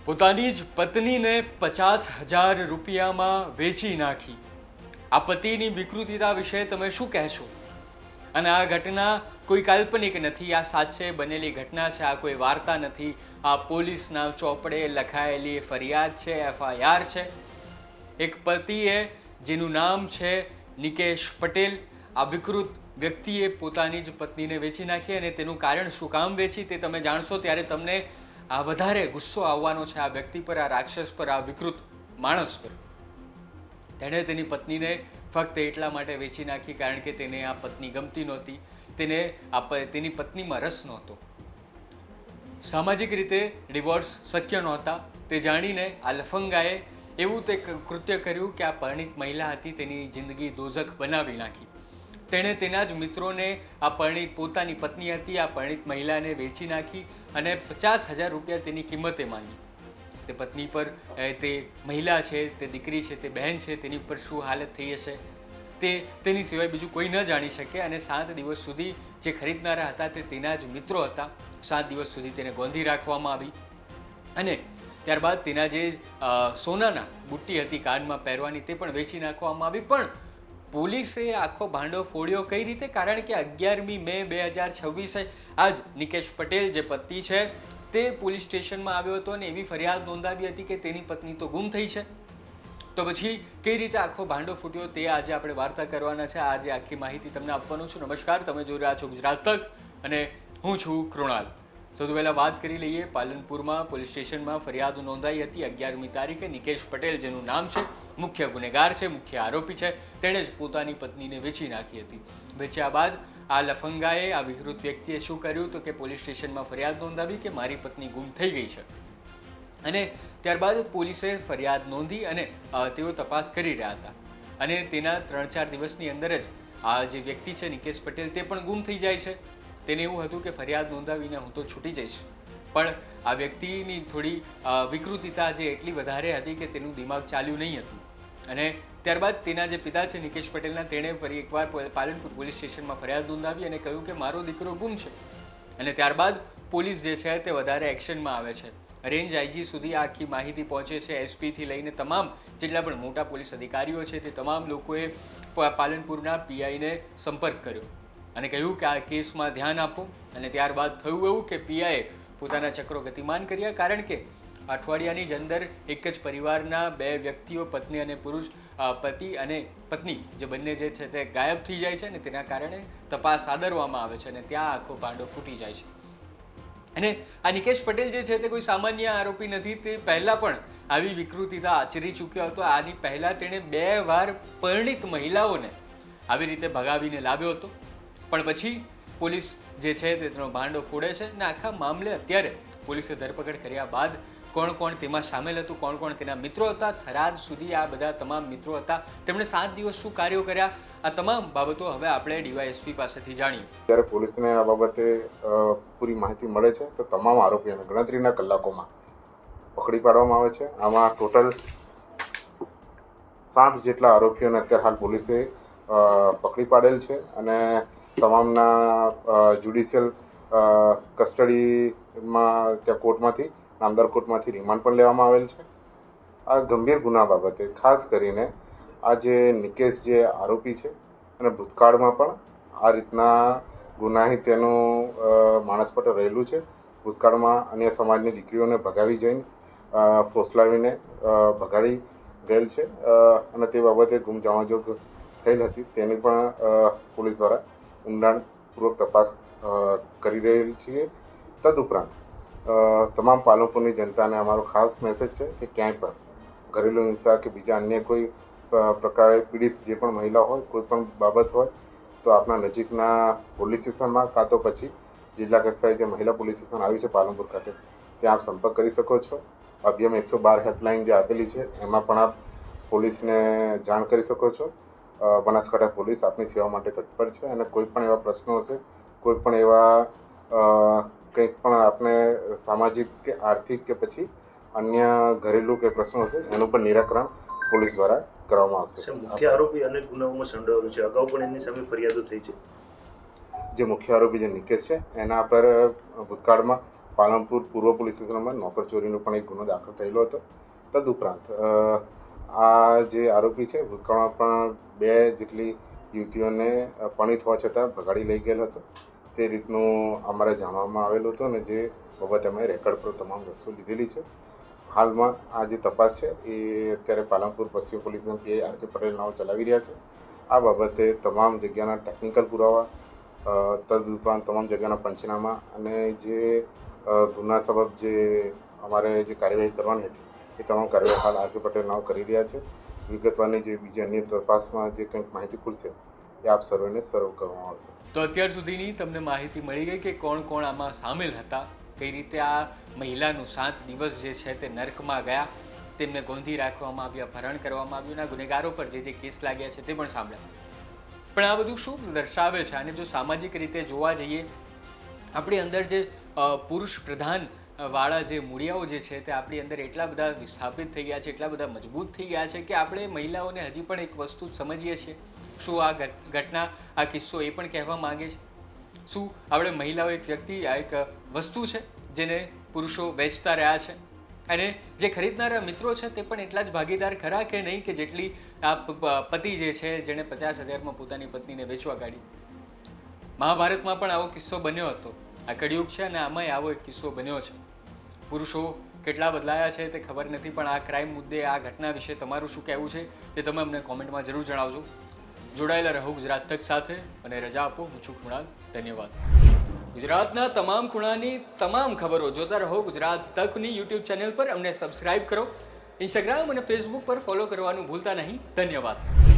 પોતાની જ પત્નીને 50,000 રૂપિયામાં વેચી નાખી। આ પતિની વિકૃતિતા વિશે તમે શું કહેશો? અને આ ઘટના કોઈ કાલ્પનિક નથી, આ સાચે બનેલી ઘટના છે, આ કોઈ વાર્તા નથી, આ પોલીસના ચોપડે લખાયેલી ફરિયાદ છે, FIR છે। એક પતિએ જેનું નામ છે નિકેશ પટેલ, આ વિકૃત વ્યક્તિએ પોતાની જ પત્નીને વેચી નાખી અને તેનું કારણ શું કામ વેચી તે તમે જાણશો ત્યારે તમને આ વધારે ગુસ્સો આવવાનો છે આ વ્યક્તિ પર, આ રાક્ષસ પર, આ વિકૃત માણસ પર। તેણે તેની પત્નીને ફક્ત એટલા માટે વેચી નાખી કારણ કે તેને આ પત્ની ગમતી નહોતી, તેને તેની પત્નીમાં રસ નહોતો, સામાજિક રીતે ડિવોર્સ શક્ય નહોતા। તે જાણીને આ લફંગાએ એવું તે કૃત્ય કર્યું કે આ પરિણીત મહિલા હતી તેની જિંદગી દોઝખ બનાવી નાખી। તેણે તેના જ મિત્રોને આ પોતાની પત્ની હતી આ પરિણીત મહિલાને વેચી નાખી અને 50,000 રૂપિયા તેની કિંમતે માંગી। તે પત્ની પર, તે મહિલા છે, તે દીકરી છે, તે બહેન છે, તેની પર શું હાલત થઈ હશે તે તેની સિવાય બીજું કોઈ ન જાણી શકે। અને 7 દિવસ સુધી જે ખરીદનારા હતા તે તેના જ મિત્રો હતા। 7 દિવસ સુધી તેને ગોંધી રાખવામાં આવી અને ત્યારબાદ તેના જે સોનાના બુટ્ટી હતી કાનમાં પહેરવાની તે પણ વેચી નાખવામાં આવી। પણ પોલીસે આખો ભાંડો ફોડ્યો કઈ રીતે? કારણ કે 11મી મે 2026 આજ નિકેશ પટેલ જે પતિ છે તે પોલીસ સ્ટેશનમાં આવ્યો હતો અને એવી ફરિયાદ નોંધાવી હતી કે તેની પત્ની તો ગુમ થઈ છે। તો પછી કઈ રીતે આખો ભાંડો ફૂટ્યો તે આજે આપણે વાર્તા કરવાના છે, આજે આખી માહિતી તમને આપવાનું છું। નમસ્કાર, તમે જોઈ રહ્યા છો ગુજરાત તક અને હું છું કૃણાલ। સૌથી પહેલાં વાત કરી લઈએ, પાલનપુરમાં પોલીસ સ્ટેશનમાં ફરિયાદ નોંધાઈ હતી 11મી તારીખે। નિકેશ પટેલ જેનું નામ છે, મુખ્ય ગુનેગાર છે, મુખ્ય આરોપી છે, તેણે જ પોતાની પત્નીને વેચી નાખી હતી। વેચ્યા બાદ આ લફંગાએ, આ વિકૃત વ્યક્તિએ શું કર્યું તો કે પોલીસ સ્ટેશનમાં ફરિયાદ નોંધાવી કે મારી પત્ની ગુમ થઈ ગઈ છે અને ત્યારબાદ પોલીસે ફરિયાદ નોંધી અને તેઓ તપાસ કરી રહ્યા હતા અને તેના 3-4 દિવસની અંદર જ આ જે વ્યક્તિ છે નિકેશ પટેલ તે પણ ગુમ થઈ જાય છે। તેને એવું હતું કે ફરિયાદ નોંધાવીને હું તો છૂટી જઈશ, પણ આ વ્યક્તિની થોડી વિકૃતિતા જે એટલી વધારે હતી કે તેનું દિમાગ ચાલ્યું નહીં હતું અને ત્યારબાદ તેના જે પિતા છે નિકેશ પટેલના, તેણે ફરી એકવાર પાલનપુર પોલીસ સ્ટેશનમાં ફરિયાદ નોંધાવી અને કહ્યું કે મારો દીકરો ગુમ છે અને ત્યારબાદ પોલીસ જે છે તે વધારે એક્શનમાં આવે છે। રેન્જ IG સુધી આખી માહિતી પહોંચે છે, SPથી લઈને તમામ જેટલા પણ મોટા પોલીસ અધિકારીઓ છે તે તમામ લોકોએ પાલનપુરના PIને સંપર્ક કર્યો અને કહ્યું કે આ કેસમાં ધ્યાન આપો અને ત્યારબાદ થયું એવું કે PIએ પોતાના ચક્રો ગતિમાન કર્યા કારણ કે અઠવાડિયાની જ અંદર એક જ પરિવારના 2 વ્યક્તિઓ, પત્ની અને પુરુષ, પતિ અને પત્ની જે બંને જે છે તે ગાયબ થઈ જાય છે અને તેના કારણે તપાસ આદરવામાં આવે છે અને ત્યાં આખો ભાંડો ફૂટી જાય છે। અને આ નિકેશ પટેલ જે છે તે કોઈ સામાન્ય આરોપી નથી, તે પહેલાં પણ આવી વિકૃતિતા આચરી ચૂક્યો હતો। આની પહેલાં તેણે 2 વાર પરિણીત મહિલાઓને આવી રીતે ભગાવીને લાવ્યો હતો, પણ પછી પોલીસ જે છે તે તેનો ભાંડો ફોડે છે અને આખા મામલે અત્યારે પોલીસે ધરપકડ કર્યા બાદ કોણ કોણ તેમાં સામેલ હતું, કોણ કોણ તેના મિત્રો હતા, થરાદ સુધી આ બધા તમામ મિત્રો હતા, તેમણે 7 દિવસ શું કાર્યો કર્યા, આ તમામ બાબતો હવે આપણે DYSP પાસેથી જાણીએ। ત્યારે પોલીસને આ બાબતે પૂરી માહિતી મળે છે તો તમામ આરોપીઓને ગણતરીના કલાકોમાં પકડી પાડવામાં આવે છે। આમાં ટોટલ 7 જેટલા આરોપીઓને અત્યારે હાલ પોલીસે પકડી પાડેલ છે અને તમામના જ્યુડિશિયલ કસ્ટડીમાં ત્યાં કોર્ટમાંથી, નામદાર કોર્ટમાંથી રિમાન્ડ પણ લેવામાં આવેલ છે। આ ગંભીર ગુના બાબતે ખાસ કરીને આ જે નિકેશ જે આરોપી છે અને ભૂતકાળમાં પણ આ રીતના ગુનાહિત એનું માણસ પટ રહેલું છે। ભૂતકાળમાં અન્ય સમાજની દીકરીઓને ભગાવી જઈને ફોસલાવીને ભગાડી ગયેલ છે અને તે બાબતે ગુમ જાણવાજોગ થયેલ હતી, તેની પણ પોલીસ દ્વારા ઊંડાણપૂર્વક તપાસ કરી રહેલ છીએ। તદુપરાંત તમામ પાલનપુરની જનતાને અમારો ખાસ મેસેજ છે કે ક્યાંય પણ ઘરેલું હિંસા કે બીજા અન્ય કોઈ પ્રકારે પીડિત જે પણ મહિલા હોય, કોઈ પણ બાબત હોય તો આપણા નજીકના પોલીસ સ્ટેશનમાં કાં તો પછી જિલ્લા કક્ષાએ જે મહિલા પોલીસ સ્ટેશન આવ્યું છે પાલનપુર ખાતે ત્યાં આપ સંપર્ક કરી શકો છો। અભિયમ 112 હેલ્પલાઇન જે આપેલી છે એમાં પણ આપ પોલીસને જાણ કરી શકો છો। બનાસકાંઠા પોલીસ આપની સેવા માટે તત્પર છે અને કોઈ પણ એવા પ્રશ્નો હશે, કોઈ પણ એવા કંઈક પણ આપને સામાજિક કે આર્થિક કે પછી અન્ય ઘરેલું કે પ્રશ્નો હશે એનું પણ નિરાકરણ પોલીસ દ્વારા કરવામાં આવશે। મુખ્ય આરોપી અનેક ગુનાઓમાં સંડોવાયેલો છે, અગાઉ પણ એની સામે ફરિયાદો થઈ છે। જે મુખ્ય આરોપી જે નિકેશ છે એના પર ભૂતકાળમાં પાલનપુર પૂર્વ પોલીસ સ્ટેશનમાં નોકરચોરીનો પણ એક ગુનો દાખલ થયેલો હતો. તદુપરાંત આ જે આરોપી છે ભૂતકાળમાં પણ 2 જેટલી યુવતીઓને પણિત હોવા છતાં ભગાડી લઈ ગયેલો હતો. તે રીતનું અમારે જાણવામાં આવેલું હતું અને જે બાબતે અમે રેકર્ડ પર તમામ વસ્તુ લીધેલી છે. હાલમાં આ જે તપાસ છે એ અત્યારે પાલનપુર પશ્ચિમ પોલીસના પીઆઈ આર.કે. પટેલ નાઓ ચલાવી રહ્યા છે. આ બાબતે તમામ જગ્યાના ટેકનિકલ પુરાવા, તદુપરાંત તમામ જગ્યાના પંચનામા અને જે ગુના સબબ જે અમારે જે કાર્યવાહી કરવાની હતી એ તમામ કાર્યવાહી હાલ આર.કે. પટેલ નાઓ કરી રહ્યા છે. વિગતવારની જે બીજી અન્ય તપાસમાં જે કંઈક માહિતી ખુલશે એ આપ સર્વેને સર્વ કરવામાં આવશે. તો અત્યાર સુધીની તમને માહિતી મળી ગઈ કે કોણ કોણ આમાં સામેલ હતા, કઈ રીતે આ મહિલાનું 7 દિવસ જે છે તે નર્કમાં ગયા, તેમને ગોંધી રાખવામાં આવ્યા, ભરણ કરવામાં આવ્યું, ના ગુનેગારો પર જે કેસ લાગ્યા છે તે પણ સાંભળ્યા. પણ આ બધું શું દર્શાવે છે? અને જો સામાજિક રીતે જોવા જઈએ, આપણી અંદર જે પુરુષ પ્રધાન વાળા જે મૂળિયાઓ જે છે તે આપણી અંદર એટલા બધા વિસ્થાપિત થઈ ગયા છે, એટલા બધા મજબૂત થઈ ગયા છે કે આપણે મહિલાઓને હજી પણ એક વસ્તુ સમજીએ છીએ. શું આ ઘટના, આ કિસ્સો એ પણ કહેવા માંગે છે? શું આપણે મહિલાઓ એક વ્યક્તિ, આ એક વસ્તુ છે જેને પુરુષો વેચતા રહ્યા છે? અને જે ખરીદનારા મિત્રો છે તે પણ એટલા જ ભાગીદાર ખરા કે નહીં કે જેટલી આ પતિ જે છે જેણે 50,000માં પોતાની પત્નીને વેચવા કાઢી? મહાભારતમાં પણ આવો કિસ્સો બન્યો હતો. આ કળિયુગ છે અને આમાંય આવો એક કિસ્સો બન્યો છે. પુરુષો કેટલા બદલાયા છે તે ખબર નથી, પણ આ ક્રાઇમ મુદ્દે, આ ઘટના વિશે તમારું શું કહેવું છે તે તમે અમને કોમેન્ટમાં જરૂર જણાવજો. જોડાયેલા રહો ગુજરાત તક સાથે અને રજા આપો. હું છું કૃણાલ. ધન્યવાદ. ગુજરાતના તમામ ખૂણાની તમામ ખબરો જોતા રહો ગુજરાત તકની યુટ્યુબ ચેનલ પર. અમને સબસ્ક્રાઇબ કરો. ઇન્સ્ટાગ્રામ અને ફેસબુક પર ફોલો કરવાનું ભૂલતા નહીં. ધન્યવાદ.